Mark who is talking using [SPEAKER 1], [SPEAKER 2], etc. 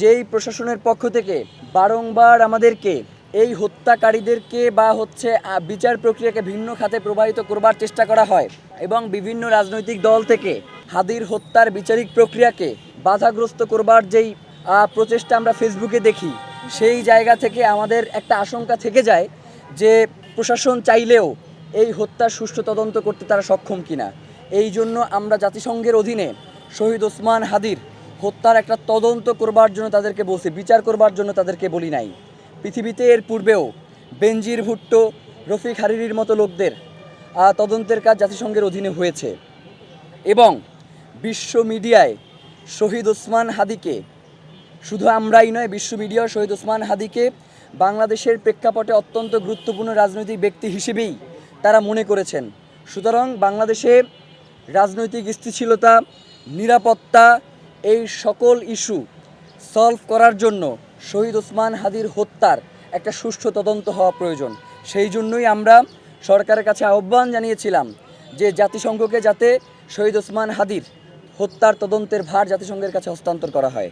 [SPEAKER 1] যেই প্রশাসনের পক্ষ থেকে বারংবার আমাদেরকে এই হত্যাকারীদেরকে বা বিচার প্রক্রিয়াকে ভিন্ন খাতে প্রবাহিত করবার চেষ্টা করা হয় এবং বিভিন্ন রাজনৈতিক দল থেকে হাদির হত্যার বিচারিক প্রক্রিয়াকে বাধাগ্রস্ত করবার যেই প্রচেষ্টা আমরা ফেসবুকে দেখি, সেই জায়গা থেকে আমাদের একটা আশঙ্কা থেকে যায় যে প্রশাসন চাইলেও এই হত্যার সুষ্ঠু তদন্ত করতে তারা সক্ষম কিনা। এই জন্য আমরা জাতিসংঘের অধীনে শহীদ ওসমান হাদির হত্যার একটা তদন্ত করবার জন্য তাদেরকে বলছি, বিচার করবার জন্য তাদেরকে বলি নাই। পৃথিবীতে এর পূর্বেও বেনজির ভুট্টো, রফিক হারিরির মতো লোকদের তদন্তের কাজ জাতিসংঘের অধীনে হয়েছে এবং বিশ্ব মিডিয়ায় শহীদ ওসমান হাদিকে, শুধু আমরাই নয়, বিশ্ব মিডিয়া শহীদ ওসমান হাদিকে বাংলাদেশের প্রেক্ষাপটে অত্যন্ত গুরুত্বপূর্ণ রাজনৈতিক ব্যক্তি হিসেবেই তারা মনে করেছেন। সুতরাং বাংলাদেশে রাজনৈতিক স্থিতিশীলতা, নিরাপত্তা, এই সকল ইস্যু সলভ করার জন্য শহীদ ওসমান হাদির হত্যার একটা সুষ্ঠু তদন্ত হওয়া প্রয়োজন। সেই জন্যই আমরা সরকারের কাছে আহ্বান জানিয়েছিলাম যে জাতিসংঘকে যাতে শহীদ ওসমান হাদির হত্যার তদন্তের ভার জাতিসংঘের কাছে হস্তান্তর করা হয়।